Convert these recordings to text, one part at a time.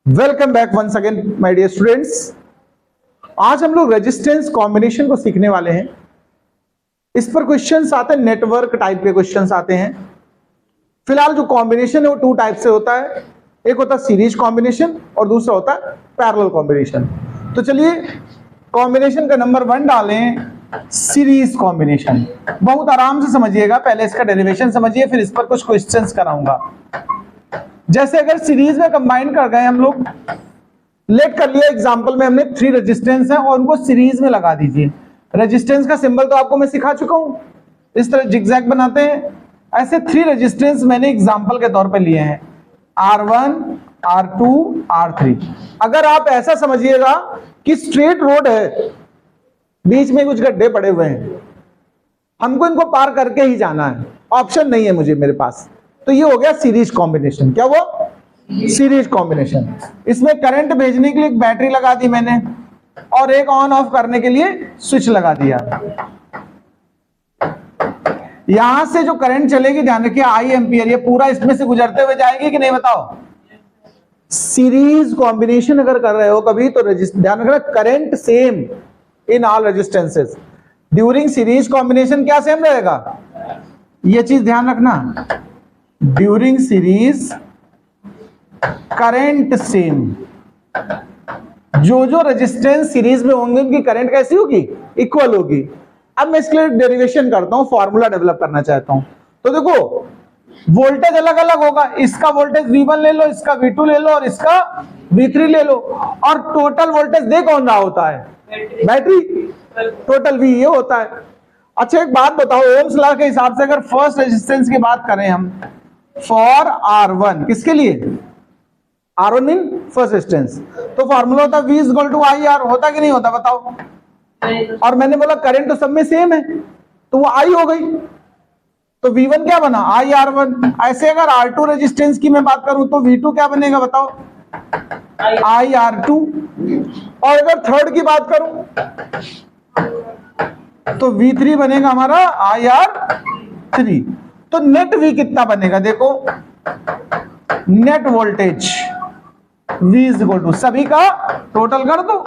Welcome back once अगेन my dear students. आज हम लोग रेजिस्टेंस कॉम्बिनेशन को सीखने वाले हैं। इस पर क्वेश्चंस आते हैं, नेटवर्क टाइप के क्वेश्चंस आते हैं। फिलहाल जो कॉम्बिनेशन है वो टू टाइप से होता है, एक होता है सीरीज कॉम्बिनेशन और दूसरा होता है पैरेलल कॉम्बिनेशन। तो चलिए कॉम्बिनेशन का नंबर 1 डालें, सीरीज कॉम्बिनेशन। बहुत आराम से समझिएगा, पहले इसका डेरिवेशन समझिए, फिर इस पर कुछ क्वेश्चंस कराऊंगा। जैसे अगर सीरीज में कंबाइन कर गए हम लोग, लेट कर लिया एग्जांपल में हमने 3 रेजिस्टेंस हैं और उनको सीरीज में लगा दीजिए। रेजिस्टेंस का सिंबल तो आपको मैं सिखा चुका हूं, इस तरह जिगजैग बनाते हैं। ऐसे 3 रेजिस्टेंस मैंने एग्जांपल के तौर पे लिए हैं, R1, R2, R3। अगर आप ऐसा समझिएगा कि स्ट्रेट रोड है, बीच में कुछ गड्ढे पड़े हुए हैं, हमको इनको पार करके ही जाना है, ऑप्शन नहीं है मुझे मेरे पास, तो ये हो गया सीरीज कॉम्बिनेशन। क्या वो सीरीज कॉम्बिनेशन। इसमें करंट भेजने के लिए एक बैटरी लगा दी मैंने और एक ऑन ऑफ करने के लिए स्विच लगा दिया। यहां से जो करंट चलेगी, ध्यान रखिए, आई एम्पियर, ये पूरा इसमें से गुजरते हुए जाएगी कि नहीं बताओ। सीरीज कॉम्बिनेशन अगर कर रहे हो कभी तो ध्यान रखना, current same in all resistances. During series combination क्या सेम रहेगा, ये चीज ध्यान रखना। ड्यूरिंग सीरीज करंट सेम, जो रेजिस्टेंस सीरीज में होंगे उनकी करंट कैसी होगी, इक्वल होगी। अब मैं इसके लिए डेरिवेशन करता हूं, फॉर्मूला डेवलप करना चाहता हूं। तो देखो वोल्टेज अलग अलग होगा, इसका वोल्टेज V1 ले लो, इसका V2 ले लो और इसका V3 ले लो, और टोटल वोल्टेज दे कौन रहा होता है, बैटरी, टोटल V ये होता है। अच्छा एक बात बताओ, ओम्स लॉ के हिसाब से अगर फर्स्ट रेजिस्टेंस की बात करें हम, फॉर R1, किसके लिए, R1 मीन फर्स्ट रेजिस्टेंस, तो फार्मूला होता है V = IR, होता कि नहीं होता बताओ। और मैंने बोला करंट तो सब में सेम है, तो वो I हो गई, तो V1 क्या बना, IR1। ऐसे अगर R2 रेजिस्टेंस की मैं बात करूं तो V2 क्या बनेगा बताओ, IR2। और अगर थर्ड की बात करूं तो V3 बनेगा हमारा IR3। तो नेट V कितना बनेगा, देखो नेट वोल्टेज V = सभी का टोटल कर दो,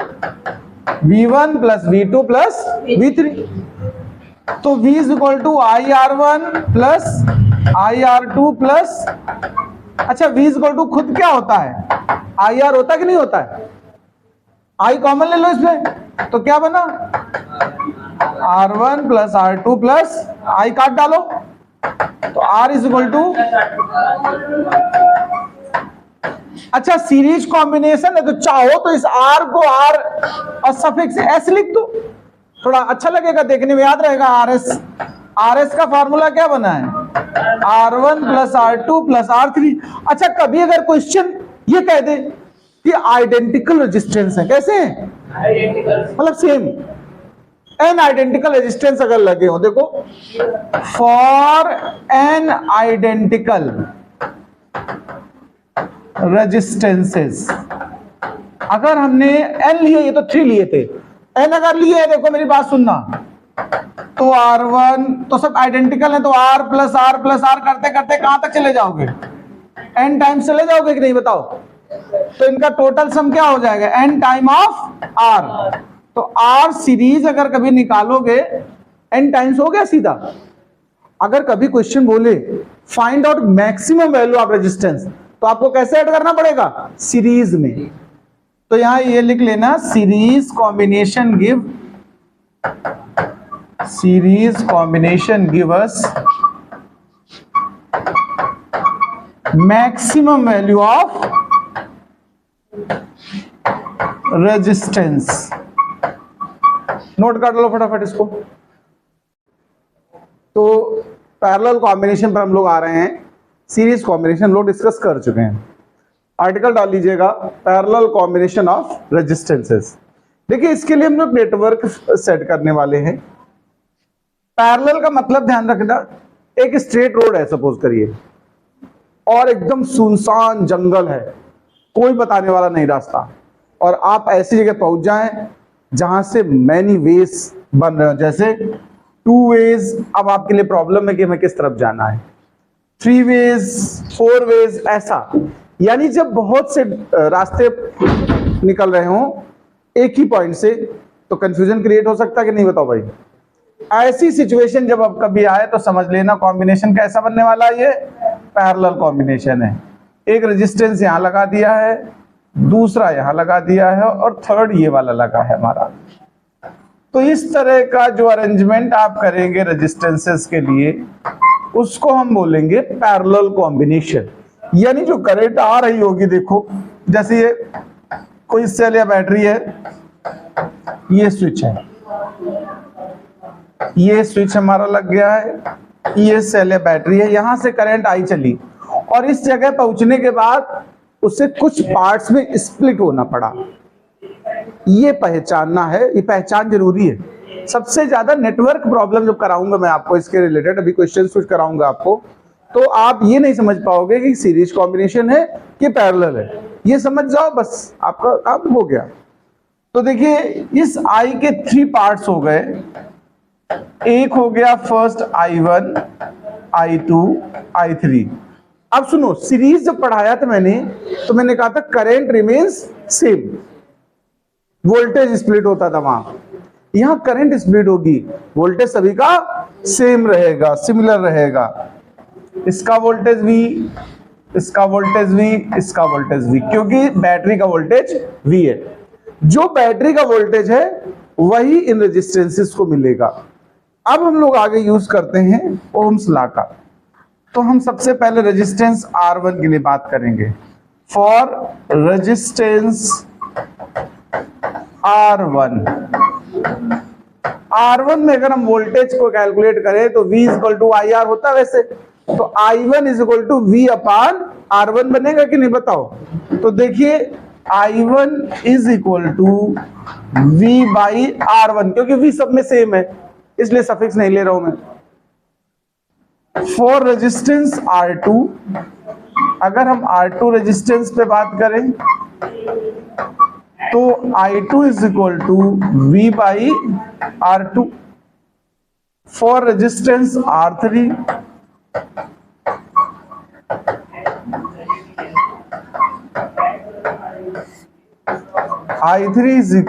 V1 + V2 + V3। तो V = IR1 + IR2 + अच्छा V = खुद क्या होता है, IR होता कि नहीं होता है, I कॉमन ले लो इसमें, तो क्या बना R1 + R2 + I काट डालो, तो R अच्छा सीरीज कॉम्बिनेशन है तो चाहो तो इस R को R और सफिक्स S लिख दो, थोड़ा अच्छा लगेगा, देखने में याद रहेगा। RS का फार्मूला क्या बना है, R1 + R2 + R3। अच्छा कभी अगर क्वेश्चन ये कह दे कि आइडेंटिकल रेजिस्टेंस है, कैसे है, मतलब सेम, एन आइडेंटिकल रेजिस्टेंस अगर लगे हो, देखो फॉर एन आइडेंटिकल रेजिस्टेंसेस, अगर हमने n लिए, ये तो 3 लिए थे, n अगर लिए, देखो मेरी बात सुनना, तो R1 तो सब आइडेंटिकल है, तो R + R + R करते करते कहां तक चले जाओगे, n टाइम्स चले जाओगे कि नहीं बताओ। तो इनका टोटल सम क्या हो जाएगा, n टाइम ऑफ R। तो R सीरीज अगर कभी निकालोगे n टाइम्स हो गया सीधा। अगर कभी क्वेश्चन बोले find out maximum value of resistance, तो आपको कैसे ऐड करना पड़ेगा, सीरीज में। तो यहां ये लिख लेना, series combination give us maximum value of resistance. Note कर लो फटाफट इसको। तो पैरेलल कॉम्बिनेशन पर हम लोग आ रहे हैं, सीरीज कॉम्बिनेशन लोग डिस्कस कर चुके हैं। आर्टिकल डाल लीजिएगा, पैरेलल कॉम्बिनेशन ऑफ रेजिस्टेंसेस। देखिए इसके लिए हम लोग नेटवर्क सेट करने वाले हैं। पैरेलल का मतलब ध्यान रखना, एक स्ट्रेट रोड है सपोज करिए, और एकदम सुनसान जंगल है, कोई बताने वाला नहीं रास्ता, और आप ऐसी जगह पहुंच जाएं जहां से मैनी वेज बन रहे हो, जैसे 2 वेज, अब आपके लिए प्रॉब्लम है कि हमें किस तरफ जाना है, 3 वेज, 4 वेज, ऐसा यानी जब बहुत से रास्ते निकल रहे हों एक ही पॉइंट से, तो कंफ्यूजन क्रिएट हो सकता है कि नहीं, बताओ भाई। ऐसी सिचुएशन जब अब कभी आए तो समझ लेना कॉम्बिनेशन कैसा बनने वाला है, ये पैरेलल कॉम्बिनेशन है। एक रेजिस्टेंस यहां लगा दिया है, दूसरा यहां लगा दिया है, और थर्ड ये वाला लगा है हमारा। तो इस तरह का जो अरेंजमेंट आप करेंगे रेजिस्टेंसेस के लिए, उसको हम बोलेंगे पैरेलल कॉम्बिनेशन। यानी जो करंट आ रही होगी, देखो जैसे ये कोई सेल या बैटरी है, ये स्विच है, ये स्विच हमारा लग गया है, ये सेल या बैटरी है, यहां से करंट आई चली, और इस जगह पहुंचने के बाद उसे कुछ पार्ट्स में स्प्लिट होना पड़ा। ये पहचानना है, ये पहचान जरूरी है। सबसे ज्यादा नेटवर्क प्रॉब्लम जब कराऊंगा मैं आपको इसके रिलेटेड, अभी क्वेश्चन कुछ कराऊंगा आपको, तो आप ये नहीं समझ पाओगे कि सीरीज कॉम्बिनेशन है कि पैरेलल है। ये समझ जाओ बस, आपका काम हो गया। तो देखिए इस आई के 3 पार्ट्स हो गए। एक हो गया फर्स्ट I1, I2, I3। अब सुनो, सीरीज जब पढ़ाया था मैंने, तो मैंने कहा था current remains same, voltage split होता था वहां। यहां करंट स्प्लिट होगी, वोल्टेज सभी का सेम रहेगा, सिमिलर रहेगा। इसका वोल्टेज V, इसका वोल्टेज V, इसका वोल्टेज V, क्योंकि बैटरी का वोल्टेज V है। जो बैटरी का वोल्टेज है वही इन रेजिस्टेंसेस को मिलेगा। अब हम लोग आगे यूज करते हैं ओम्स लॉ का। तो हम सबसे पहले रेजिस्टेंस R1 के लिए बात करेंगे। फॉर रेजिस्टेंस R1 में अगर हम वोल्टेज को कैलकुलेट करें तो V = IR होता है वैसे, तो I1 = V अपान R1 बनेगा कि नहीं, बताओ। तो देखिए I1 = V/R1, क्योंकि V सब में सेम है इसलिए सफिक्स नहीं ले रहा हूं मैं। फॉर रेजिस्टेंस R2, अगर हम R2 रेजिस्टेंस पे बात करें तो I2 = V/R2। For resistance R3, I3 =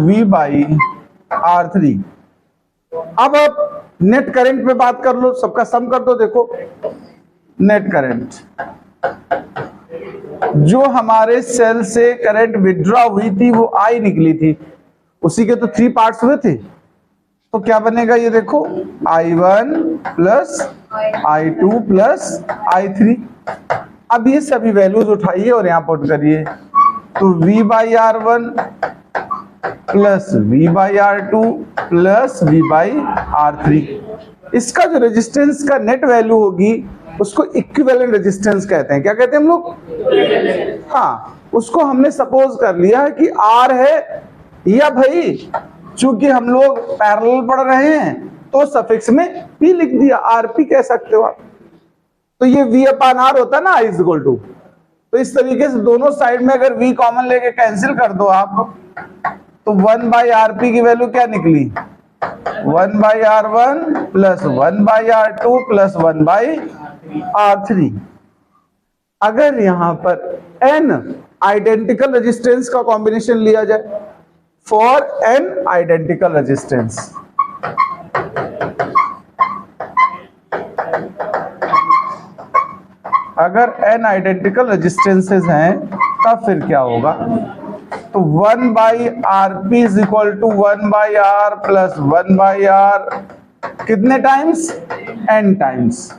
V/R3। अब आप नेट करंट पे बात कर लो, सबका सम कर दो। देखो नेट करंट, जो हमारे सेल से करंट विड्रॉ हुई थी वो I निकली थी, उसी के तो 3 पार्ट्स हुए थे। तो क्या बनेगा ये देखो, I1 + I2 + I3। अब ये सभी वैल्यूज उठाइए और यहां पुट करिए, तो V/R1 + V/R2 + V/R3। इसका जो रेजिस्टेंस का नेट वैल्यू होगी उसको इक्विवेलेंट रेजिस्टेंस कहते हैं। क्या कहते हैं हम लोग? हाँ, उसको हमने सपोज कर लिया है कि R है, या भाई चूंकि हम लोग पैरेलल पढ़ रहे हैं तो सफिक्स में P लिख दिया, RP कह सकते हो आप। तो ये V/R होता है ना, I = तो इस तरीके से दोनों साइड में अगर V कॉमन लेके कैंसिल कर दो आप, तो 1/RP की वैल्यू क्या निकली, 1/R1 + 1/R2 + 1/R3। अगर यहां पर n आइडेंटिकल रेजिस्टेंस का कॉम्बिनेशन लिया जाए, फॉर n आइडेंटिकल रेजिस्टेंस, अगर n आइडेंटिकल रेजिस्टेंसेस हैं तब फिर क्या होगा, तो 1/RP = 1/R + 1/R कितने टाइम्स, n टाइम्स।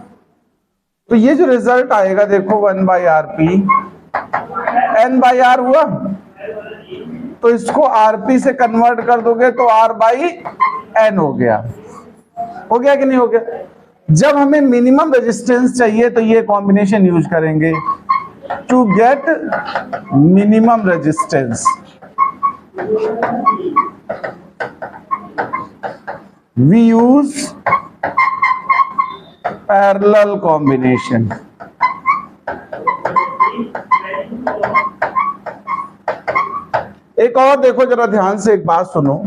तो ये जो रिजल्ट आएगा देखो 1/RP n/R हुआ, तो इसको RP से कन्वर्ट कर दोगे तो R/n हो गया कि नहीं हो गया। जब हमें मिनिमम रेजिस्टेंस चाहिए तो ये कॉम्बिनेशन यूज करेंगे, to get minimum resistance we use parallel combination. एक और देखो जरा ध्यान से, एक बात सुनो।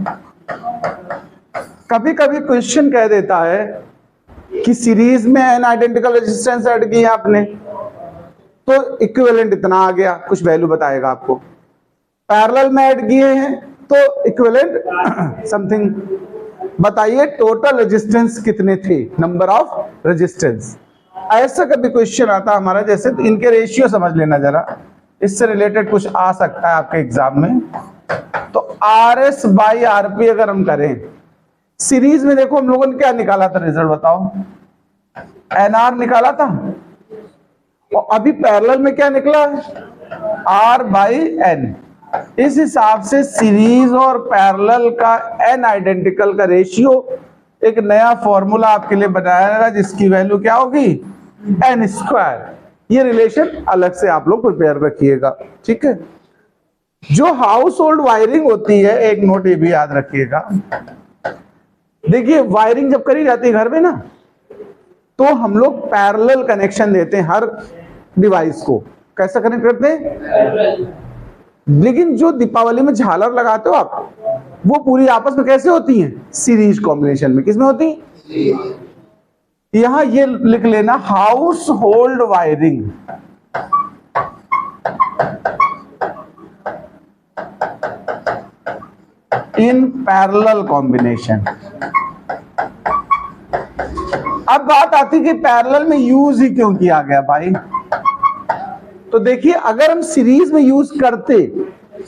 कभी कभी क्वेश्चन कह देता है कि सीरीज में n आइडेंटिकल रेजिस्टेंस ऐड की है आपने, तो इक्विवेलेंट इतना आ गया, कुछ वैल्यू बताएगा आपको। पैरेलल में ऐड किए हैं तो इक्विवेलेंट समथिंग। बताइए टोटल रेजिस्टेंस कितने थे, नंबर ऑफ रेजिस्टेंस। ऐसा कभी क्वेश्चन आता हमारा, जैसे तो इनके रेशियो समझ लेना जरा, इससे रिलेटेड कुछ आ सकता है आपके एग्जाम में। तो RS बाई RP अगर हम करें सीरीज में, देखो हम लोगों ने क्या निकाला था रिजल्ट, बताओ, NR निकाला था, और अभी पैरेलल में क्या निकला है, R बाई N। इस हिसाब से सीरीज और पैरेलल का N आइडेंटिकल का रेशियो एक नया फॉर्मूला आपके लिए बनाया जाएगा, जिसकी वैल्यू क्या होगी, N स्क्वायर। ये रिलेशन अलग से आप लोग प्रिपेयर रखिएगा, ठीक है। जो हाउस होल्ड वायरिंग होती है, एक नोट ये भी याद रखिएगा, देखिए वायरिंग जब करी जाती है घर में ना, तो हम लोग पैरेलल कनेक्शन देते हैं हर डिवाइस को। कैसा कनेक्ट करते हैं, लेकिन जो दीपावली में झालर लगाते हो आप, वो पूरी आपस में कैसे होती हैं, सीरीज कॉम्बिनेशन में। किसमें होती है, यहां ये लिख लेना, house hold wiring in parallel combination. अब बात आती कि पैरेलल में यूज ही क्यों किया गया भाई। तो देखिए अगर हम सीरीज में यूज करते,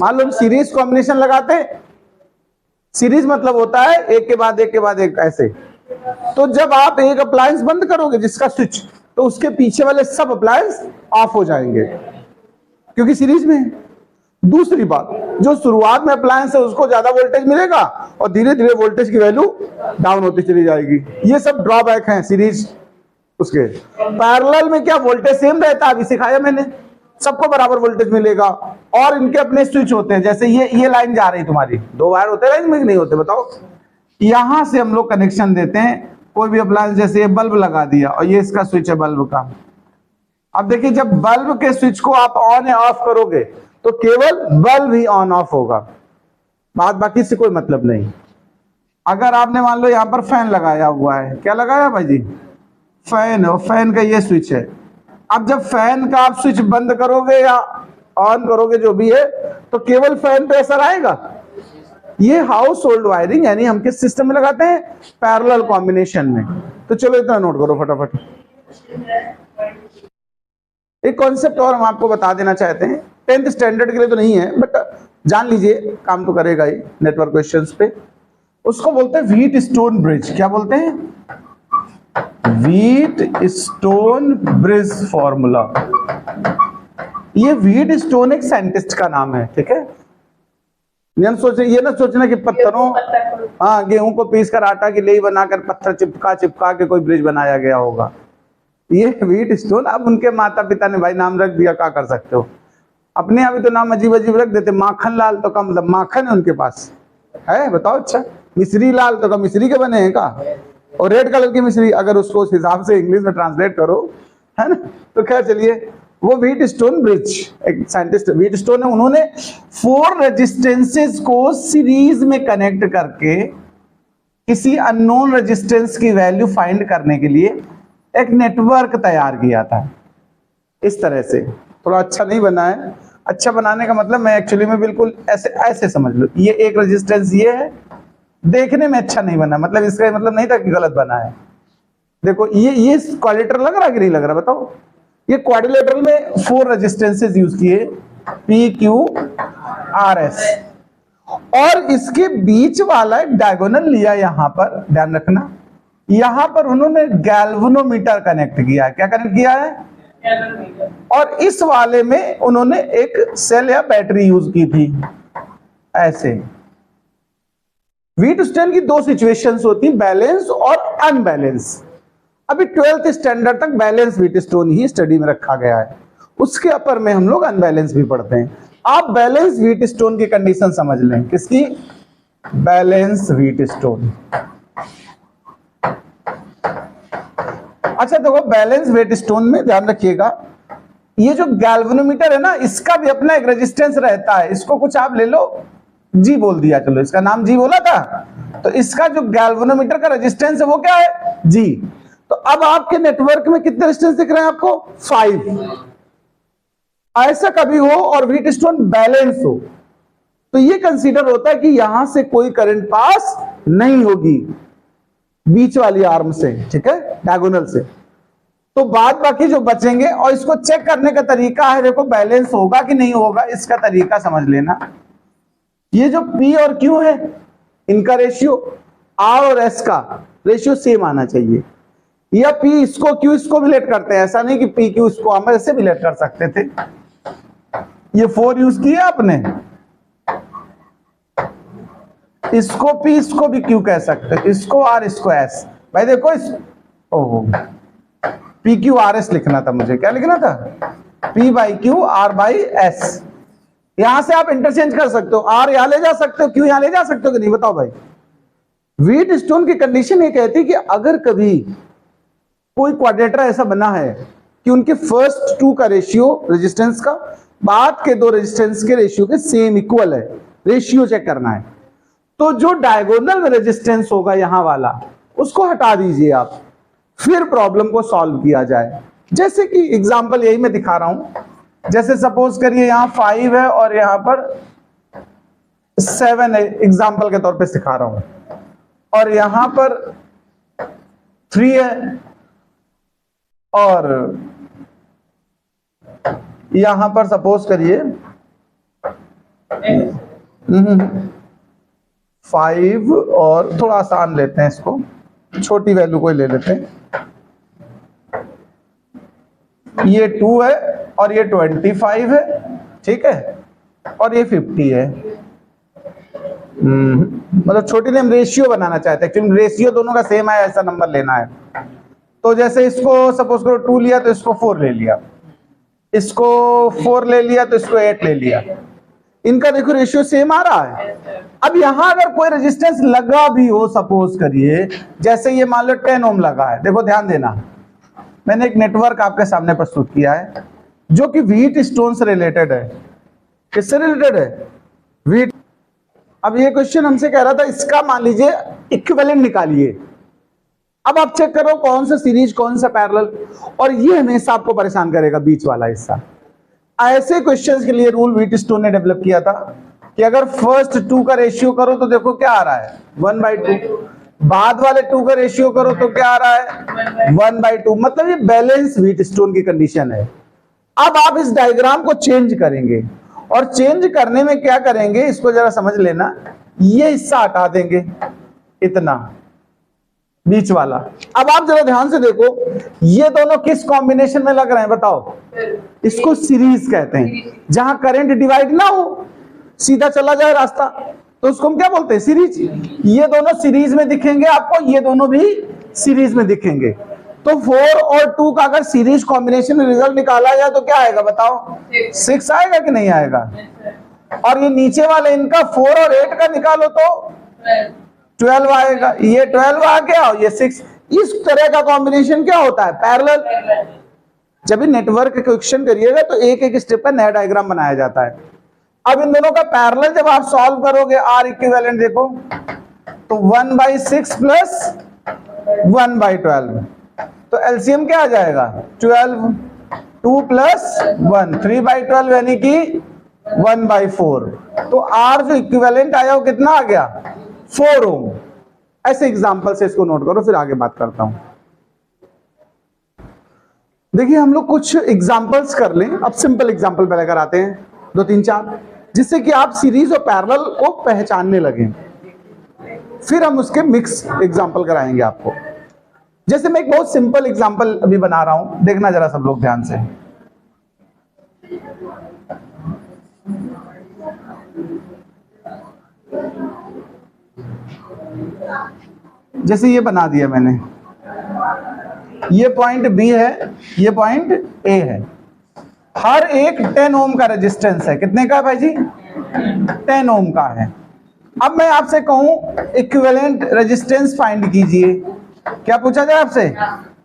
मान लो हम सीरीज कॉम्बिनेशन लगाते, सीरीज मतलब होता है एक के बाद एक के बाद एक ऐसे, तो जब आप एक अप्लायंस बंद करोगे जिसका स्विच, तो उसके पीछे वाले सब अप्लायंस ऑफ हो जाएंगे, क्योंकि सीरीज में है। दूसरी बात, जो शुरुआत में अप्लायंस है उसको ज्यादा वोल्टेज मिलेगा और धीरे धीरे वोल्टेज की वैल्यू डाउन होती चली जाएगी। ये सब ड्रॉबैक हैं सीरीज उसके। पैरेलल में क्या वोल्टेज सेम रहता है, अभी सिखाया मैंने, सबको बराबर वोल्टेज मिलेगा, और इनके अपने स्विच होते हैं। जैसे ये लाइन जा रही तुम्हारी, दो वायर होते हैं लाइन में, नहीं होते बताओ, यहां से हम लोग कनेक्शन देते हैं कोई भी अप्लायंस, जैसे ये बल्ब लगा दिया और ये इसका स्विच है बल्ब का। अब देखिए जब बल्ब के स्विच को आप ऑन या ऑफ करोगे तो केवल बल्ब ही ऑन ऑफ होगा, बात बाकी से कोई मतलब नहीं। अगर आपने मान लो यहां पर फैन लगाया हुआ है, क्या लगाया भाई जी, फैन, और फैन का ये स्विच है। अब जब फैन का आप स्विच बंद करोगे या ऑन करोगे जो भी है, तो केवल फैन पे असर आएगा। ये हाउस होल्ड वायरिंग यानी हम किस सिस्टम में लगाते हैं, पैरेलल कॉम्बिनेशन में। तो चलो इतना नोट करो फटाफट। एक कॉन्सेप्ट और हम आपको बता देना चाहते हैं, 10th स्टैंडर्ड के लिए तो नहीं है बट जान लीजिए, काम तो करेगा ही नेटवर्क क्वेश्चंस पे। उसको बोलते हैं व्हीट स्टोन ब्रिज। क्या बोलते हैं, व्हीट स्टोन ब्रिज फॉर्मूला। ये व्हीट स्टोन एक साइंटिस्ट का नाम है, ठीक है। ये ना सोचना कि पत्थरों, हाँ, गेहूं को पीस कर आटा की लेई बनाकर पत्थर चिपका चिपका के कोई ब्रिज बनाया गया होगा। ये व्हीट स्टोन, अब उनके माता पिता ने भाई नाम रख दिया, क्या कर सकते हो। अपने यहाँ भी तो नाम अजीब अजीब रख देते, माखन लाल तो का मतलब माखन है उनके पास है, बताओ। अच्छा, मिश्री लाल तो का मिश्री के बने हैं का, और रेड कलर की मिश्री, अगर उसको उस हिसाब से इंग्लिश में ट्रांसलेट करो, है ना। तो खैर चलिए, वो व्हीट स्टोन ब्रिज, एक साइंटिस्ट व्हीट स्टोन है, उन्होंने 4 रेजिस्टेंसेस को सीरीज में कनेक्ट करके किसी अननोन रेजिस्टेंस की वैल्यू फाइंड करने के लिए एक नेटवर्क तैयार किया था। इस तरह से थोड़ा अच्छा नहीं बना है, अच्छा बनाने का मतलब मैं एक्चुअली में बिल्कुल ऐसे ऐसे समझ लो, ये एक रेजिस्टेंस ये है, देखने में अच्छा नहीं बना, मतलब इसका मतलब नहीं था कि गलत बना है। देखो ये क्वाड्रिलेटरल लग रहा कि नहीं लग रहा, बताओ। ये क्वाड्रिलेटरल में 4 रेजिस्टेंसेस यूज किए, P Q R S, और इसके बीच वाला एक डायगोनल लिया, यहां पर ध्यान रखना, यहां पर उन्होंने गैल्वेनोमीटर कनेक्ट किया है। क्या कनेक्ट किया है, और इस वाले में उन्होंने एक सेल या बैटरी यूज की थी। ऐसे व्हीट स्टोन की 2 सिचुएशंस होती, बैलेंस और अनबैलेंस। अभी 12th स्टैंडर्ड तक बैलेंस व्हीट स्टोन ही स्टडी में रखा गया है, उसके अपर में हम लोग अनबैलेंस भी पढ़ते हैं। आप बैलेंस व्हीट स्टोन की कंडीशन समझ लें, किसकी, बैलेंस व्हीट स्टोन। अच्छा देखो, बैलेंस व्हीट स्टोन में ध्यान रखिएगा, ये जो गैल्वेनोमीटर है ना, इसका भी अपना एक रेजिस्टेंस रहता है। इसको कुछ आप ले लो, जी बोल दिया, चलो इसका नाम जी बोला था, तो इसका जो गैल्वेनोमीटर का रेजिस्टेंस है वो क्या है, जी। तो अब आपके नेटवर्क में कितने रेजिस्टेंस दिख रहे हैं आपको, 5। ऐसा कभी हो और व्हीटस्टोन बैलेंस हो तो ये कंसीडर होता है कि यहां से कोई करंट पास नहीं होगी बीच वाली आर्म से, ठीक है, डायगोनल से। तो बाद बाकी जो बचेंगे, और इसको चेक करने का तरीका है, देखो बैलेंस होगा कि नहीं होगा, इसका तरीका समझ लेना। ये जो P और Q है, इनका रेशियो, R और S का रेशियो सेम आना चाहिए। या P इसको Q इसको रिलेट करते हैं, ऐसा नहीं कि P Q इसको, हम ऐसे रिलेट कर सकते थे। ये 4 यूज किया आपने, इसको P इसको भी Q कह सकते हैं, इसको R इसको S। भाई देखो इस PQRS लिखना था मुझे, क्या लिखना था? P/Q R/S। यहां से आप इंटरचेंज कर सकते हो, R यहां ले जा सकते हो, Q यहां ले जा सकते हो कि नहीं, बताओ भाई। व्हीटस्टोन की कंडीशन ये कहती है कि अगर कभी कोई क्वाड्रेटर ऐसा बना है कि उनके फर्स्ट 2 का रेशियो रेजिस्टेंस का बाद के 2 रेजिस्टेंस के रेशियो के सेम इक्वल है, रेशियो चेक करना है, तो जो डायगोनल रेजिस्टेंस होगा यहां वाला, उसको हटा दीजिए आप, फिर प्रॉब्लम को सॉल्व किया जाए। जैसे कि एग्जांपल यही मैं दिखा रहा हूं, जैसे सपोज करिए यहां 5 है और यहां पर 7 है, एग्जांपल के तौर पे सिखा रहा हूं, और यहां पर 3 है और यहां पर सपोज करिए 5, और थोड़ा आसान लेते हैं इसको, छोटी वैल्यू को ही ले लेते हैं। ये 2 है और ये 25 है, ठीक है, और ये 50 है। मतलब छोटी ने हम रेशियो बनाना चाहते हैं, क्योंकि रेशियो दोनों का सेम है, ऐसा नंबर लेना है। तो जैसे इसको सपोज करो 2 लिया तो इसको 4 ले लिया, इसको 4 ले लिया तो इसको 8 ले लिया, इनका देखो रेशियो सेम आ रहा है। अब यहां अगर कोई रेजिस्टेंस लगा भी हो, सपोज करिए जैसे ये मान लो 10 ओम लगा है, देखो ध्यान देना, मैंने एक नेटवर्क आपके सामने प्रस्तुत किया है जो कि व्हीटस्टोन से रिलेटेड है। किससे रिलेटेड है? व्हीट। अब ये क्वेश्चन हमसे कह रहा था इसका मान लीजिए इक्विवेलेंट निकालिए। अब आप चेक करो कौन सा सीरीज कौन सा पैरेलल, और ये हमेशा आपको परेशान करेगा बीच वाला हिस्सा। ऐसे क्वेश्चंस के लिए रूल व्हीटस्टोन ने डेवलप किया था कि अगर फर्स्ट 2 का रेशियो करो तो देखो क्या आ रहा है 1/2, बाद वाले 2 का रेशियो करो तो क्या आ रहा है 1/2, मतलब ये बैलेंस व्हीटस्टोन की कंडीशन है। अब आप इस डायग्राम को चेंज करेंगे, और चेंज करने में क्या करेंगे इसको जरा समझ लेना, ये हिस्सा हटा देंगे, इतना बीच वाला। अब आप जरा ध्यान से देखो, ये दोनों किस कॉम्बिनेशन में लग रहे हैं बताओ? इसको सीरीज कहते हैं, जहां करंट डिवाइड ना हो, सीधा चला जाए रास्ता, तो उसको हम क्या बोलते हैं? सीरीज। ये दोनों सीरीज में दिखेंगे आपको, ये दोनों भी सीरीज में दिखेंगे। तो 4 और 2 का अगर सीरीज कॉम्बिनेशन में रिजल्ट निकाला जाए तो क्या आएगा बताओ? 6 आएगा कि नहीं आएगा? और ये नीचे वाले इनका 4 और 8 का निकालो तो 12 आएगा, ये 12 आ गया और ये 6। इस तरह का कॉम्बिनेशन क्या होता है? पैरेलल। जब नेटवर्क क्वेश्चन करिएगा तो एक एक स्टेप पर नया डायग्राम बनाया जाता है। अब इन दोनों का पैरेलल जब आप सॉल्व करोगे, आर इक्विवेलेंट देखो तो 1/6 प्लस 1/12, तो एलसीएम क्या आ जाएगा 12, 2 प्लस 1, 3/12 यानी कि 1/4। तो आर जो इक्विवेलेंट आया वो कितना आ गया 4 ओम। ऐसे एग्जांपल से इसको नोट करो, फिर आगे बात करता हूं। देखिए हम लोग कुछ एग्जांपल्स कर लें, अब सिंपल एग्जांपल पहले कराते हैं 2 3 4, जिससे कि आप सीरीज और पैरेलल को पहचानने लगें, फिर हम उसके मिक्स एग्जांपल कराएंगे आपको। जैसे मैं एक बहुत सिंपल एग्जांपल अभी बना रहा हूं, देखना जरा सब लोग ध्यान से। जैसे ये बना दिया मैंने, ये पॉइंट बी है, ये पॉइंट ए है, हर एक 10 ओम का रेजिस्टेंस है। कितने का है भाई जी? 10 ओम का है। अब मैं आपसे कहूं इक्विवेलेंट रेजिस्टेंस फाइंड कीजिए, क्या पूछा जाए आपसे?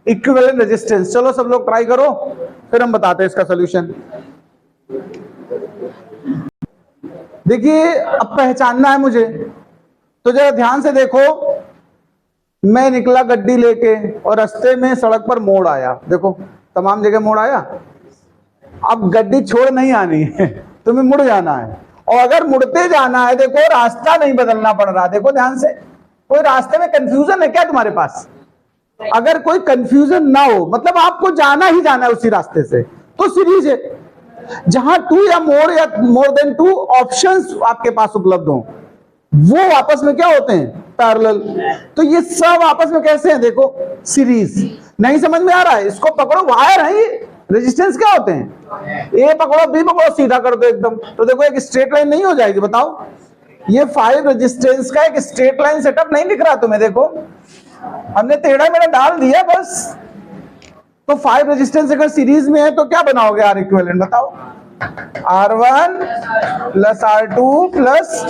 Equivalent resistance. चलो सब लोग ट्राई करो, फिर हम बताते हैं इसका सॉल्यूशन। देखिए अब पहचानना है मुझे, तो जरा ध्यान से देखो। मैं निकला गड्डी लेके और रास्ते में सड़क पर मोड़ आया, देखो तमाम जगह मोड़ आया, अब गड्डी छोड़ नहीं आनी है, तुम्हें मुड़ जाना है। और अगर मुड़ते जाना है, देखो रास्ता नहीं बदलना पड़ रहा, देखो ध्यान से, कोई रास्ते में कंफ्यूजन है क्या तुम्हारे पास? अगर कोई कंफ्यूजन ना हो, मतलब आपको जाना ही जाना है उसी रास्ते से, तो सीरीज है। जहां टू या मोर देन टू ऑप्शंस आपके पास उपलब्ध हो, वो आपस में क्या होते हैं? पैरेलल। तो ये सब आपस में कैसे हैं? देखो सीरीज। नहीं समझ में आ रहा है? इसको पकड़ो, वायर है ये। रेजिस्टेंस क्या होते हैं? ए पकड़ो, बी पकड़ो, सीधा कर दो एकदम, तो देखो एक स्ट्रेट लाइन नहीं हो जाएगी? बताओ, ये 5 रेजिस्टेंस का एक स्ट्रेट लाइन सेटअप नहीं दिख रहा तुम्हें? देखो हमने टेढ़ा मेढ़ा डाल दिया बस। तो 5 रेजिस्टेंस अगर सीरीज में है तो क्या बनाओगे? आर इक्विवेलेंट बताओ, R1 plus R2 plus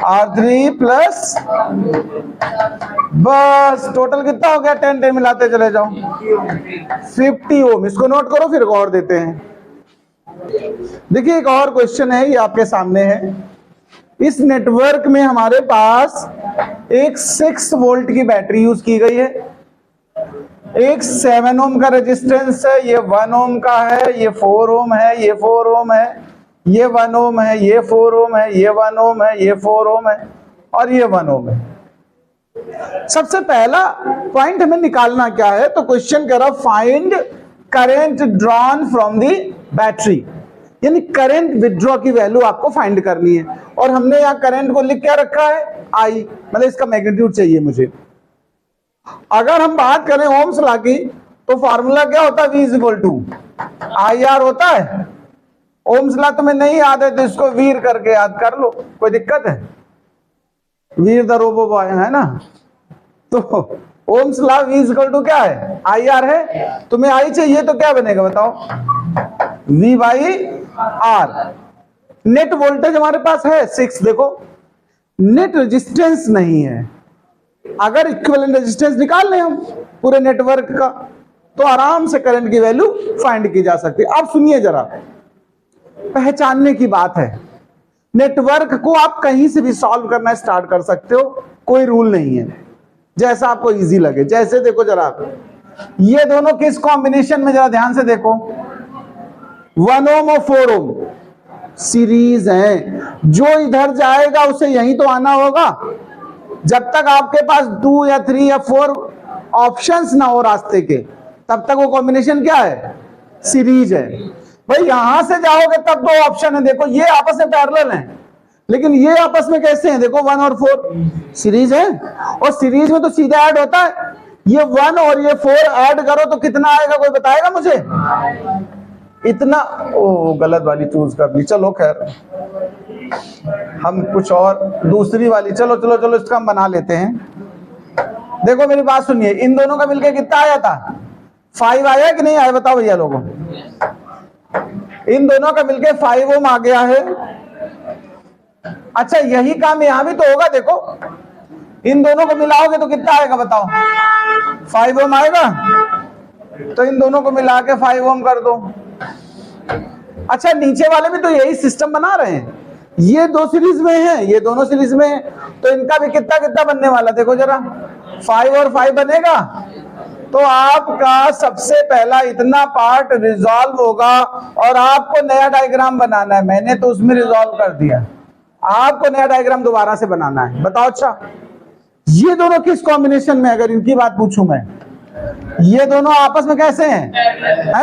R3 plus, बस टोटल कितना हो गया? 10 मिलाते चले जाओ, 50 ओम। इसको नोट करो, फिर और देते हैं। देखिए एक और क्वेश्चन है, ये आपके सामने है। इस नेटवर्क में हमारे पास एक 6 वोल्ट की बैटरी यूज की गई है, एक 7 ओम का रेजिस्टेंस है, ये 1 ओम का है, ये 4 ओम है, ये 4 ओम है, ये 1 ओम है, ये 4 ओम है, ये 1 ओम है, ये 4 ओम है, और ये 1 ओम है। सबसे पहला पॉइंट हमें निकालना क्या है? तो क्वेश्चन कह रहा find current drawn from the battery, यानी करंट विथड्रॉ की वैल्यू आपको फाइंड करनी है। और हमने यहाँ करंट को लिख क्या रखा है? I, मतलब इसका मैग्नीट्यूड चाहिए मुझे। अगर हम बात करें ओम्स लॉ की, तो फार्मूला क्या होता है? V is equal to IR होता है। ओम्स लॉ तुम्हें नहीं याद है तो इसको वीर करके याद कर लो, कोई दिक्कत है? वीर द रोबो बॉय, है ना? तो Ohm's law V is equal to क्या है? IR है। तुम्हें I चाहिए तो क्या बनेगा बताओ? V by R। Net voltage हमारे पास है 6, देखो नेट रेजिस्टेंस नहीं है। अगर इक्विवेलेंट रेजिस्टेंस निकाल लें हम पूरे नेटवर्क का, तो आराम से करंट की वैल्यू फाइंड की जा सकती है। अब सुनिए जरा, पहचानने की बात है, नेटवर्क को आप कहीं से भी सॉल्व करना स्टार्ट कर सकते हो, कोई रूल नहीं है, जैसा आपको इजी लगे। जैसे देखो जरा, ये दोनों किस कॉम्बिनेशन में, जरा ध्यान से देखो, 1 ओम और 4 ओम सीरीज है। जो इधर जाएगा उसे यहीं तो आना होगा। जब तक आपके पास 2 या 3 या 4 ऑप्शंस ना हो रास्ते के, तब तक वो कॉम्बिनेशन क्या है? सीरीज है। भाई यहां से जाओगे तब 2 ऑप्शन है, देखो ये आपस में पैरेलल हैं, लेकिन ये आपस में कैसे हैं? देखो 1 और 4 सीरीज है, और सीरीज में तो सीधा ऐड होता है। ये 1 और ये 4 ऐड करो तो कितना आएगा? कोई बताएगा मुझे? इतना। ओ गलत वाली चूज कर ली, चलो खैर हम कुछ और दूसरी वाली, चलो चलो चलो इसका हम बना लेते हैं। देखो मेरी बात सुनिए, इन दोनों का मिलकर कितना आया था? 5 आया कि नहीं आया? बताओ भैया लोगों। इन दोनों का मिलकर 5 ओम आ गया है। अच्छा यही काम यहां भी तो होगा, देखो इन दोनों को मिलाओगे तो कितना आएगा बताओ? 5 ओम आएगा। तो इन दोनों को मिला के 5 ओम कर दो। अच्छा नीचे वाले भी तो यही सिस्टम बना रहे हैं, ये 2 सीरीज में है, ये दोनों सीरीज में है, तो इनका भी कितना कितना बनने वाला देखो जरा, 5 और 5 बनेगा। तो आपका सबसे पहला इतना पार्ट रिजॉल्व होगा, और आपको नया डायग्राम बनाना है। मैंने तो उसमें रिजॉल्व कर दिया, आपको नया डायग्राम दोबारा से बनाना है। बताओ अच्छा ये दोनों किस कॉम्बिनेशन में? अगर इनकी बात पूछूं मैं, ये दोनों आपस में कैसे हैं?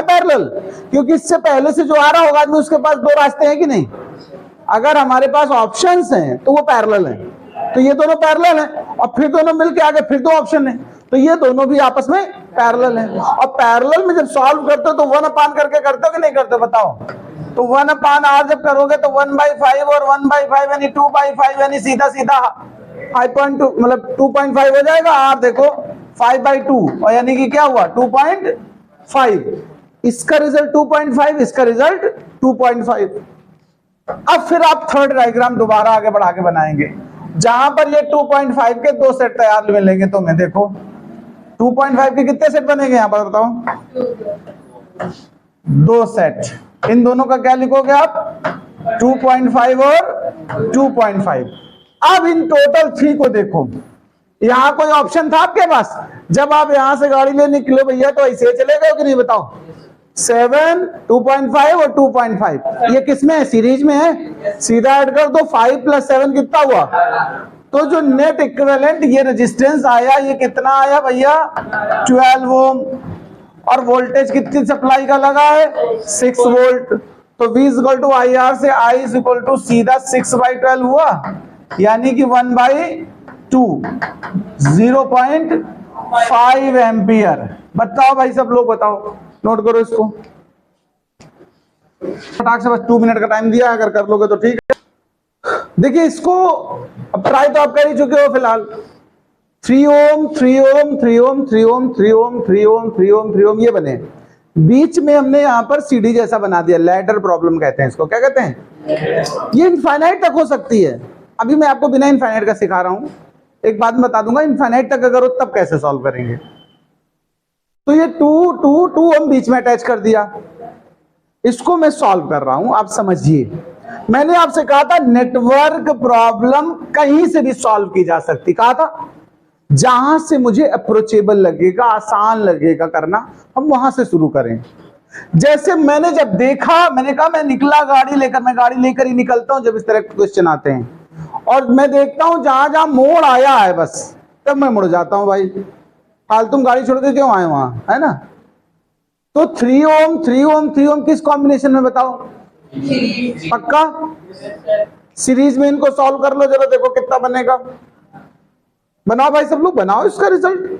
पैरेलल। क्योंकि इससे पहले से जो आ रहा होगा आदमी, उसके पास 2 रास्ते हैं कि नहीं? अगर हमारे पास ऑप्शंस हैं तो वो पैरेलल हैं, तो ये दोनों पैरेलल हैं, और फिर दोनों मिलके आगे फिर 2 ऑप्शन हैं, तो ये दोनों भी आपस में पैरेलल हैं। और पैरेलल में जब सॉल्व करते हो तो 1 अपान करके करते हो कि नहीं करते? बताओ। तो 1 अपान R जब करोगे तो 1/5 और 1/5 यानी 2/5 यानी सीधा सीधा 5.2 मतलब 2.5 हो जाएगा। R देखो 5/2, और यानी कि क्या हुआ? 2.5। इसका रिजल्ट 2.5, इसका रिजल्ट 2.5। अब फिर आप थर्ड डायग्राम दोबारा आगे बढ़ा के बनाएंगे, जहां पर ये 2.5 के 2 सेट तैयार मिलेंगे। तो मैं देखो 2.5 के कितने सेट बनेंगे यहां पर बताओ? 2 सेट। इन दोनों का क्या लिखोगे आप? 2.5 और 2.5। अब इन टोटल 3 को देखो, यहां कोई ऑप्शन था आपके पास? जब आप यहां से गाड़ी ले निकलो भैया तो ऐसे चले गए कि नहीं बताओ? 7, 2.5 और 2.5। ये किस में है? सीरीज में है। सीधा ऐड कर दो, 5 + 7 कितना हुआ? तो जो नेट इक्विवेलेंट ये रेजिस्टेंस आया, ये कितना आया भैया? 12 ओम। और वोल्टेज कितनी सप्लाई का लगा है? 6 वोल्ट। तो V = IR से I = सीधा 6/12 हुआ, यानी कि 1/2, 0.5 एम्पियर। बताओ भाई, सब लोग बताओ, नोट करो इसको फटाक से। बस 2 मिनट का टाइम दिया, अगर कर लोगे तो ठीक है। देखिए इसको अब ट्राई तो आप कर ही चुके हो फिलहाल। 3 ओम, 3 ओम, 3 ओम, 3 ओम, 3 ओम, 3 ओम, 3 ओम, 3 ओम, ये बने। बीच में हमने यहां पर सीढ़ी जैसा बना दिया, लैडर प्रॉब्लम कहते हैं इसको। क्या कहते हैं? ये इनफाइनाइट तक हो सकती है। अभी मैं आपको बिना इनफाइनाइट का सिखा रहा हूं, एक बात मैं बता दूंगा, इनफाइनाइट तक अगर हो तब कैसे सॉल्व करेंगे। तो ये 2 ओम बीच में अटैच कर दिया, इसको मैं सॉल्व कर रहा हूं, आप समझिए। मैंने आपसे कहा था नेटवर्क प्रॉब्लम कहीं से भी सॉल्व की जा सकती, कहा था जहां से मुझे अप्रोचेबल लगेगा, आसान लगेगा करना, हम वहां से शुरू करें। जैसे मैंने जब देखा, मैंने कहा मैं निकला गाड़ी लेकर, मैं गाड़ी लेकर ही निकलता हूं जब इस तरह के क्वेश्चन आते हैं, और मैं देखता हूं जहां जहां मोड़ आया है बस तब मैं मुड़ जाता हूं। भाई फालतू गाड़ी छोड़ के क्यों आए वहां, है ना। तो 3 ओम, 3 ओम, 3 ओम किस कॉम्बिनेशन में बताओ? पक्का सीरीज में। इनको सॉल्व कर लो जरा, देखो कितना बनेगा। बनाओ भाई, सब लोग बनाओ इसका रिजल्ट।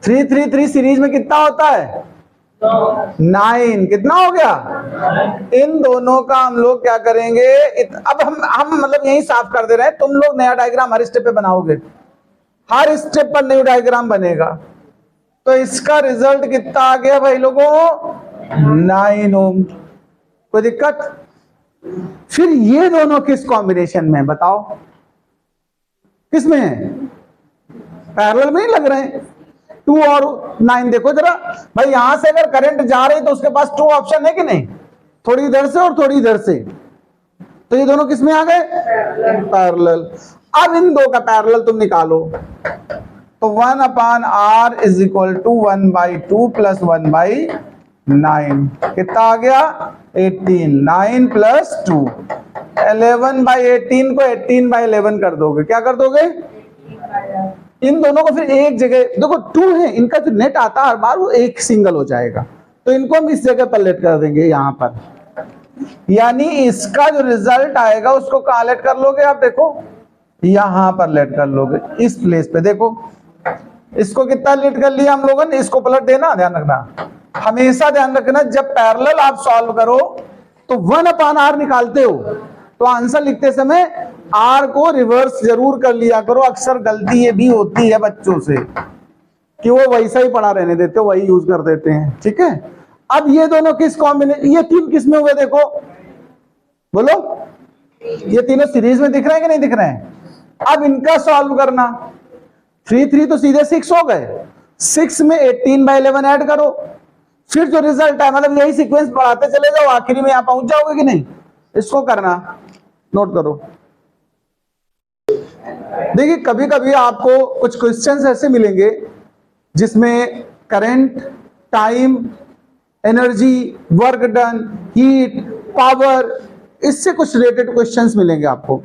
3, 3, 3 सीरीज में कितना होता है? 9। कितना हो गया? इन दोनों का हम लोग क्या करेंगे, अब हम मतलब यही साफ कर दे रहे हैं, तुम लोग नया डायग्राम हर स्टेप पे बनाओगे, हर स्टेप पर न्यू डायग्राम बनेगा। तो इसका रिजल्ट कितना आ गया भाई लोगों? 9 ओम। कोई दिक्कत? फिर ये दोनों किस कॉम्बिनेशन में बताओ? किस में है? पैरेलल में ही लग रहे हैं। 2 और 9 देखो जरा भाई, यहां से अगर करंट जा रही तो उसके पास 2 ऑप्शन है कि नहीं? थोड़ी इधर से और थोड़ी इधर से। तो ये दोनों किस में आ गए? पैरेलल। अब इन दो का पैरेलल तुम निकालो, तो 1/r = 1/2 + 1/9 कितना आ गया? 18। 9 + 2 11/18 को 18/11 कर दोगे। क्या कर दोगे? इन दोनों को फिर एक जगह देखो, 2 है, इनका जो नेट आता है हर बार वो एक सिंगल हो जाएगा, तो इनको हम इस जगह पर लेट कर देंगे यहां पर। यानी इसका जो रिजल्ट आएगा उसको कहां लेट कर लोगे आप? देखो यहां पर लेट कर लोगे, इस प्लेस पे। देखो इसको कितना लेट कर लिया हम लोगों ने, इसको पलट देना, ध्यान रखना, हमेशा ध्यान रखना, जब पैरेलल आप सॉल्व करो तो 1/r निकालते हो तो आंसर लिखते समय r को रिवर्स जरूर कर लिया करो। अक्सर गलती ये भी होती है बच्चों से कि वो वैसा ही पढ़ा रहने देते हो, वही यूज कर देते हैं, ठीक है। अब ये दोनों किस कॉम्बिनेशन, ये 3 किस में हुए देखो, बोलो। ये तीनों सीरीज में दिख रहे हैं कि नहीं दिख रहे हैं? अब इनका सॉल्व करना। 3, 3 तो सीधे 6 हो गए, 6 में 18/11 ऐड करो, फिर जो रिजल्ट है, मतलब यही सीक्वेंस बढ़ाते चले जाओ, आखिरी में यहां पहुंच जाओगे कि नहीं? इसको करना, नोट करो। देखिए कभी कभी आपको कुछ क्वेश्चंस ऐसे मिलेंगे जिसमें current, time, energy, work done, heat, power, इससे कुछ रिलेटेड क्वेश्चंस मिलेंगे आपको।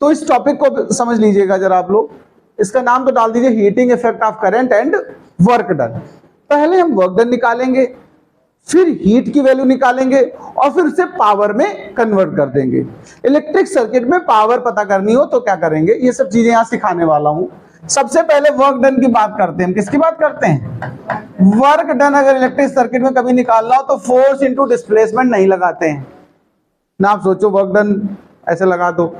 तो इस टॉपिक को समझ लीजिएगा जरा आप लोग। इसका नाम तो डाल दीजिए heating effect of current and work done. पहले हम वर्क डन निकालेंगे, फिर हीट की वैल्यू निकालेंगे और फिर उसे पावर में कन्वर्ट कर देंगे। इलेक्ट्रिक सर्किट में पावर पता करनी हो तो क्या करेंगे, ये सब चीजें यहां सिखाने वाला हूं। सबसे पहले वर्क डन की बात करते हैं। हम किसकी बात करते हैं? वर्क डन अगर इलेक्ट्रिक सर्किट में कभी निकालना हो तो फोर्स इंटू डिस्प्लेसमेंट नहीं लगाते हैं ना। आप सोचो वर्क डन ऐसे लगा दो।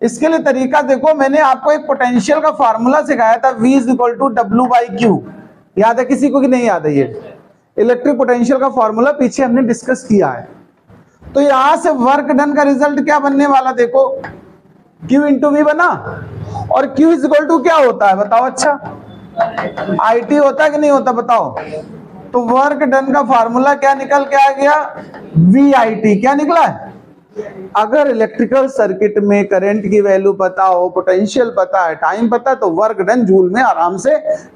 इसके लिए तरीका देखो, मैंने आपको एक पोटेंशियल का फार्मूला सिखाया था, V = W/Q। याद है किसी को कि नहीं याद है? ये इलेक्ट्रिक पोटेंशियल का फार्मूला पीछे हमने डिस्कस किया है। तो यहां से वर्क डन का रिजल्ट क्या बनने वाला देखो, Q × V बना, और Q = क्या होता है बताओ? अच्छा IT होता है कि नहीं होता बताओ? तो वर्क डन का फार्मूला क्या निकल के आ गया? VIT। क्या निकला है? अगर इलेक्ट्रिकल सर्किट में करंट की वैल्यू पता हो, पोटेंशियल पता है, टाइम पता है, तो वर्क डन जूल में आराम से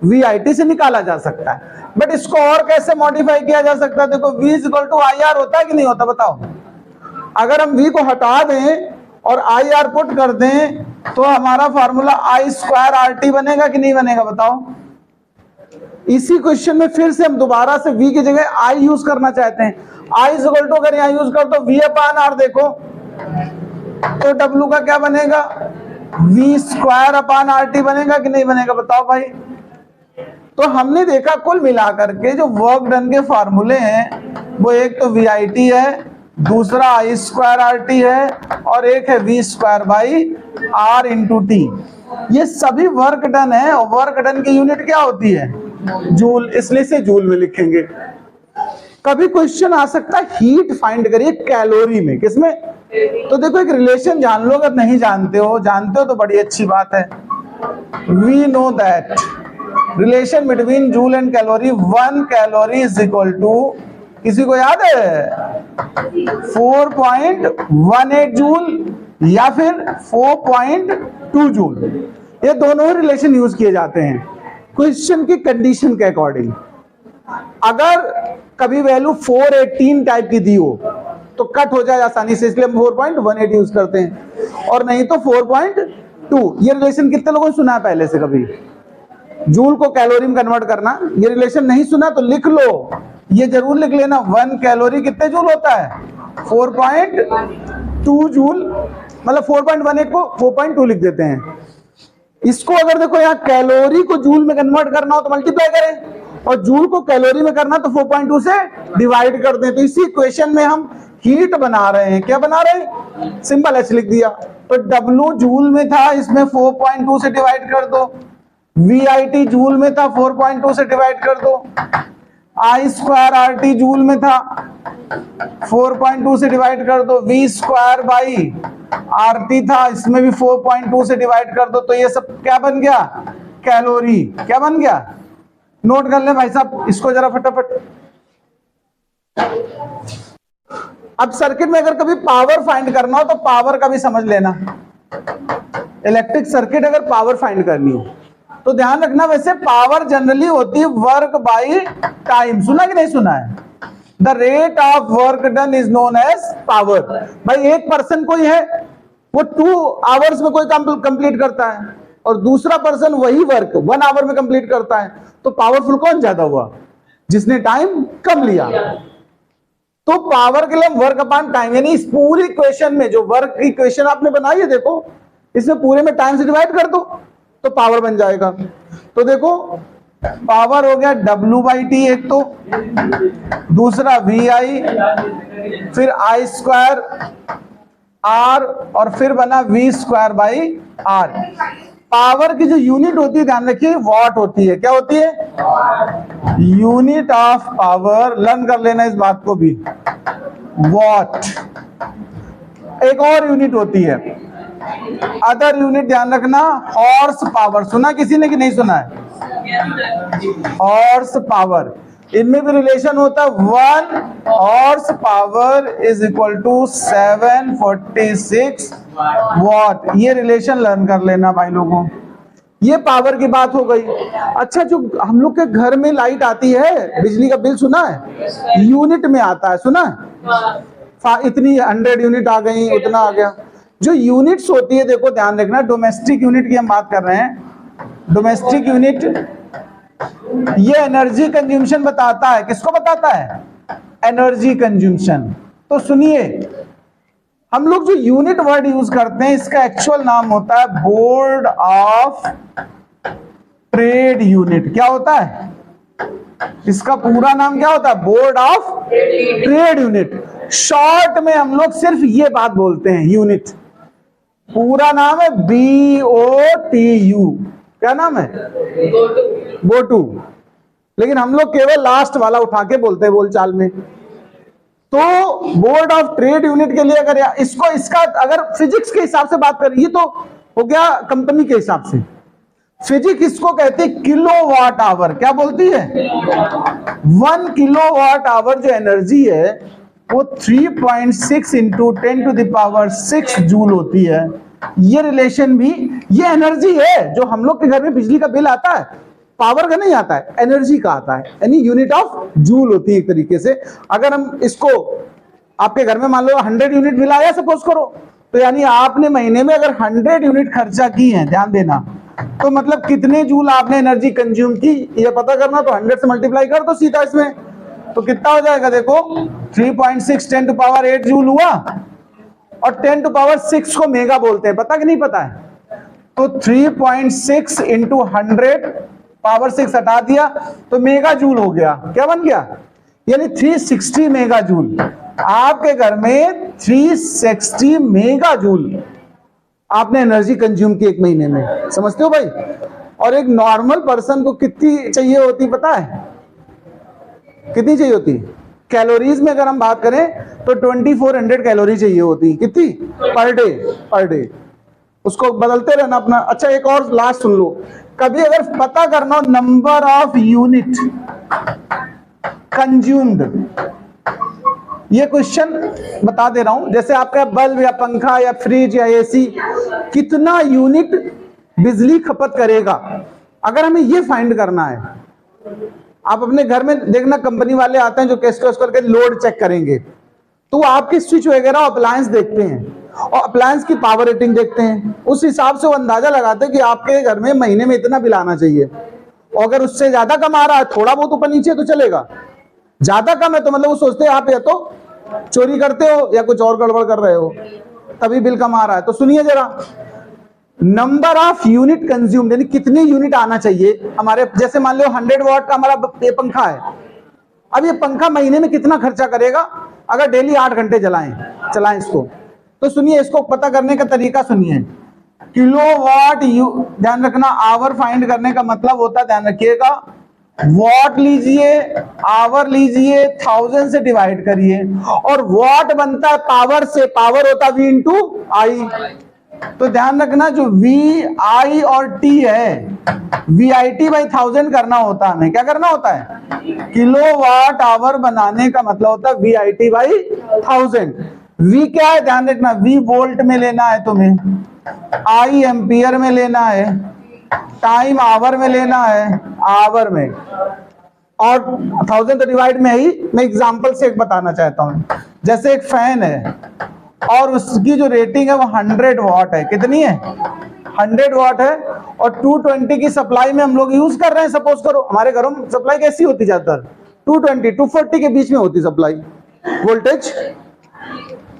VIT से निकाला जा सकता है। बट इसको और कैसे मॉडिफाई किया जा सकता है? देखो V इक्वल टू IR होता है कि नहीं होता, बताओ। अगर हम V को हटा दें और IR पुट कर दें तो हमारा फॉर्मूला I स्क्वायर RT बनेगा कि नहीं बनेगा, बताओ। इसी क्वेश्चन में फिर से हम दोबारा से V की जगह I यूज करना चाहते हैं। I इक्वल टू अगर यहाँ यूज कर तो V अपान R, देखो तो W का क्या बनेगा, V स्क्वायर अपान RT बनेगा कि नहीं बनेगा, बताओ भाई। तो हमने देखा कुल मिलाकर के जो वर्क डन के फार्मूले हैं वो एक तो VIT है, दूसरा I स्क्वायर RT है और एक है V square by R into T. ये सभी वर्क डन है और वर्क डन की यूनिट क्या होती है, जूल, इसलिए से जूल में लिखेंगे। कभी क्वेश्चन आ सकता है हीट फाइंड करिए कैलोरी में, किसमें? तो देखो एक रिलेशन जान लो, अगर नहीं जानते हो तो बड़ी अच्छी बात है। We know that relation between joule and calorie, 1 calorie is equal to, किसी को याद है, 4.18 जूल या फिर 4.2 जूल। ये दोनों ही रिलेशन यूज किए जाते हैं क्वेश्चन की कंडीशन के अकॉर्डिंग। अगर कभी वैल्यू 418 टाइप की दी हो तो कट हो जाए आसानी से, इसलिए हम 4.18 यूज करते हैं, और नहीं तो 4.2। ये रिलेशन कितने लोगों ने सुना है पहले से कभी, जूल को कैलोरी में कन्वर्ट करना? ये रिलेशन नहीं सुना तो लिख लो, ये जरूर लिख लेना। 1 कैलोरी कितने जूल होता है, 4.2 जूल, मतलब 4.18 को 4.2 लिख देते हैं। इसको अगर देखो यहाँ कैलोरी को जूल में कन्वर्ट करना हो तो मल्टीप्लाई करें, और जूल को कैलोरी में करना तो 4.2 से डिवाइड कर दें। तो इसी इक्वेशन में हम हीट बना रहे हैं, क्या बना रहे हैं, सिंपल H लिख दिया। तो W जूल में था, इसमें 4.2 से डिवाइड कर दो। VIT जूल में था, 4.2 से डिवाइड कर दो। I स्क्वायर RT जूल में था, 4.2 से डिवाइड कर दो। V स्क्वायर बाई RT था, इसमें भी 4.2 से डिवाइड कर दो। तो ये सब क्या बन गया, कैलोरी। क्या बन गया, नोट कर ले भाई साहब इसको जरा फटाफट। अब सर्किट में अगर कभी पावर फाइंड करना हो तो पावर का भी समझ लेना। इलेक्ट्रिक सर्किट अगर पावर फाइंड करनी हो तो ध्यान रखना, वैसे पावर जनरली होती है वर्क बाई टाइम। सुना कि नहीं सुना है? The rate of work done is known as power. भाई एक पर्सन कोई है वो 2 आवर्स में कोई काम कंप्लीट करता है और दूसरा पर्सन वही वर्क 1 आवर में कंप्लीट करता है, तो पावरफुल कौन ज्यादा हुआ, जिसने टाइम कम लिया। तो पावर के लिए वर्क अपॉन टाइम, यानी इस पूरी इक्वेशन में जो वर्क की इक्वेशन आपने बनाई है, देखो इसमें पूरे में टाइम से डिवाइड कर दो तो पावर बन जाएगा। तो देखो पावर हो गया W/T एक तो, दूसरा VI, फिर I स्क्वायर R और फिर बना V square by R। Power की जो यूनिट होती है ध्यान रखिए वॉट होती है। क्या होती है, यूनिट ऑफ पावर, लर्न कर लेना इस बात को भी, वॉट। एक और यूनिट होती है अदर यूनिट, ध्यान रखना, हॉर्स पावर। सुना किसी ने कि नहीं सुना है, हॉर्स पावर। इनमें भी रिलेशन होता है, 1 horse power is equal to 746 watt. ये रिलेशन लर्न कर लेना भाई लोगों। ये पावर की बात हो गई। अच्छा, जो हम लोग के घर में लाइट आती है, बिजली का बिल सुना है, यूनिट में आता है, सुना है? इतनी 100 यूनिट आ गई, उतना आ गया। जो यूनिट्स होती है, देखो ध्यान रखना, डोमेस्टिक यूनिट की हम बात कर रहे हैं। डोमेस्टिक यूनिट ये एनर्जी कंज्यूमशन बताता है। किसको बताता है, एनर्जी कंज्यूमशन। तो सुनिए, हम लोग जो यूनिट वर्ड यूज करते हैं इसका एक्चुअल नाम होता है बोर्ड ऑफ ट्रेड यूनिट। क्या होता है, इसका पूरा नाम क्या होता है, board of trade unit. Short में हम लोग सिर्फ ये बात बोलते हैं, यूनिट। पूरा नाम है BOTU। क्या नाम है, BOTU। लेकिन हम लोग केवल लास्ट वाला उठा के बोलते हैं बोलचाल में। तो बोर्ड ऑफ ट्रेड यूनिट के लिए अगर इसको, इसका अगर फिजिक्स के हिसाब से बात करें, ये तो हो गया कंपनी के हिसाब से। फिजिक्स इसको कहती है किलोवाट आवर। क्या बोलती है, 1 किलोवाट आवर जो एनर्जी है वो 3.6 इंटू 10⁶ जूल होती है। ये रिलेशन भी, ये एनर्जी है जो हम लोग के घर में बिजली का बिल आता है, पावर का नहीं आता है, एनर्जी का आता है, यानी यूनिट ऑफ जूल होती है एक तरीके से। अगर हम इसको आपके घर में मान लो 100 यूनिट बिल आया सपोज करो, तो यानी आपने महीने में अगर 100 यूनिट खर्चा की है, ध्यान देना, तो मतलब कितने जूल आपने एनर्जी कंज्यूम की ये पता करना, तो 100 से मल्टीप्लाई कर दो सीधा इसमें, तो कितना हो जाएगा देखो 3.6 10⁸ जूल हुआ, और 10⁶ को मेगा बोलते हैं, पता कि नहीं पता है? तो 3.6 इंटू 100⁶ हटा दिया तो मेगा जूल हो गया। क्या बन गया? यानी 360 मेगा जूल। आपके घर में 360 मेगा जूल आपने एनर्जी कंज्यूम की एक महीने में, समझते हो भाई? और एक नॉर्मल पर्सन को कितनी चाहिए होती पता है? कितनी चाहिए होती? कैलोरीज में अगर हम बात करें तो 2400 कैलोरी चाहिए होती। कितनी? Per day. उसको बदलते रहना अपना। अच्छा एक और लास्ट सुन लो, कभी अगर पता करना हो नंबर ऑफ यूनिट कंज्यूम्ड, ये क्वेश्चन बता दे रहा हूं, जैसे आपका बल्ब या पंखा या फ्रिज या एसी कितना यूनिट बिजली खपत करेगा, अगर हमें ये फाइंड करना है, आप अपने घर में देखना कंपनी वाले आते हैं जो कैश करके लोड चेक करेंगे, तो वो आपके स्विच वगैरह अप्लायंस देखते हैं और अप्लायंस की पावर रेटिंग देखते हैं, उस हिसाब से वो अंदाजा लगाते हैं कि आपके घर में महीने में इतना बिल आना चाहिए। और अगर उससे ज्यादा कम आ रहा है, थोड़ा बहुत ऊपर नीचे तो चलेगा, ज्यादा कम है तो मतलब वो सोचते हैं आप या तो चोरी करते हो या कुछ और गड़बड़ कर रहे हो, तभी बिल कम आ रहा है। तो सुनिए जरा, नंबर ऑफ यूनिट कंज्यूम, यानी कितने यूनिट आना चाहिए हमारे, जैसे मान लो 100 वॉट का हमारा ये पंखा है, अब ये पंखा महीने में कितना खर्चा करेगा अगर डेली 8 घंटे चलाएं इसको, तो सुनिए इसको पता करने का तरीका सुनिए। किलोवाट ध्यान रखना, आवर फाइंड करने का मतलब होता है, ध्यान रखिएगा, वॉट लीजिए, आवर लीजिए, 1000 से डिवाइड करिए, और वॉट बनता है पावर से, पावर होता है V इंटू आई। तो ध्यान रखना जो V, I और T है, VIT बाई 1000 करना होता है हमें। क्या करना होता है? किलोवाट आवर बनाने का मतलब होता है VIT बाई 1000। V क्या है? ध्यान रखना, V वोल्ट में लेना है तुम्हें, I एम्पियर में लेना है, टाइम आवर में लेना है, आवर में, और 1000 तो डिवाइड में ही। मैं एग्जांपल से एक बताना चाहता हूं, जैसे एक फैन है और उसकी जो रेटिंग है वो 100 वॉट है। कितनी है? 100 वॉट है, और 220 की सप्लाई में हम लोग यूज कर रहे हैं। सपोज करो हमारे घरों में सप्लाई कैसी होती ज्यादातर 220 240 के बीच में होती सप्लाई वोल्टेज,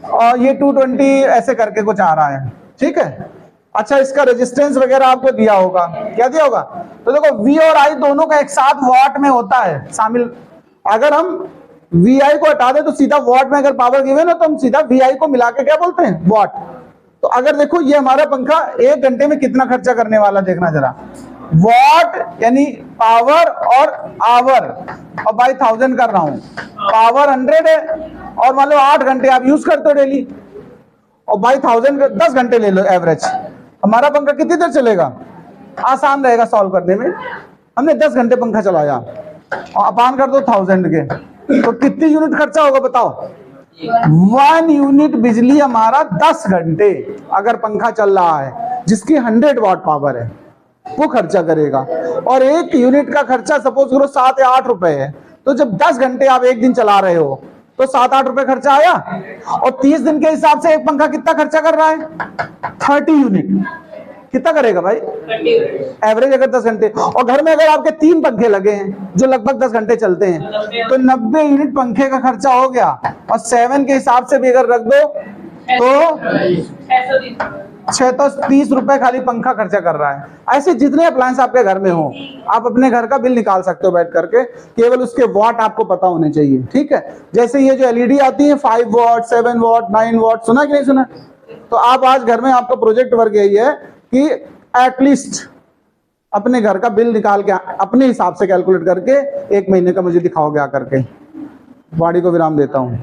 और ये 220 ऐसे करके कुछ आ रहा है, ठीक है। अच्छा इसका रेजिस्टेंस वगैरह आपको दिया होगा, क्या दिया होगा? तो देखो V और I दोनों का एक साथ वॉट में होता है शामिल। अगर हम VI को हटा दे तो सीधा वॉट में अगर पावर गिवन है तो हम सीधा VI को मिला के क्या बोलते हैं? वॉट। तो अगर देखो ये हमारा पंखा 1 घंटे में कितना खर्चा करने वाला, देखना जरा, वॉट यानी पावर और आवर, और बाई 1000 कर रहा हूं, पावर 100 है और मान लो 8 घंटे आप यूज करते हो डेली, और बाई 1000 10 घंटे ले लो एवरेज, हमारा पंखा कितनी देर चलेगा? आसान रहेगा सॉल्व करने में। हमने 10 घंटे पंखा चलाया और अपान कर दो 1000 के, तो कितनी यूनिट खर्चा होगा बताओ? 1 यूनिट बिजली हमारा 10 घंटे अगर पंखा चल रहा है जिसकी 100 वॉट पावर है वो खर्चा करेगा, और 1 यूनिट का खर्चा सपोज करो 7 या 8 रुपए है, तो जब 10 घंटे आप एक दिन चला रहे हो तो 7-8 रुपए खर्चा आया, और 30 दिन के हिसाब से एक पंखा कितना खर्चा कर रहा है? 30 यूनिट। कितना करेगा भाई? एवरेज अगर 10 घंटे, और घर में अगर आपके 3 पंखे लगे हैं जो लगभग 10 घंटे चलते हैं तो 90 यूनिट पंखे का खर्चा हो गया, और 7 के हिसाब से भी अगर रख दो तो 630 रुपए खाली पंखा खर्चा कर रहा है। ऐसे जितने अप्लायंस आपके घर में हो आप अपने घर का बिल निकाल सकते हो बैठ करके, केवल उसके वॉट आपको पता होने चाहिए, ठीक है। जैसे ये जो एलईडी आती है 5 वॉट 7 वॉट 9 वॉट, सुना कि नहीं सुना? तो आप आज घर में आपका प्रोजेक्ट वर्क यही है कि एटलीस्ट अपने घर का बिल निकाल के अपने हिसाब से कैलकुलेट करके 1 महीने का मुझे दिखाओगे आकर के। वाणी को विराम देता हूं।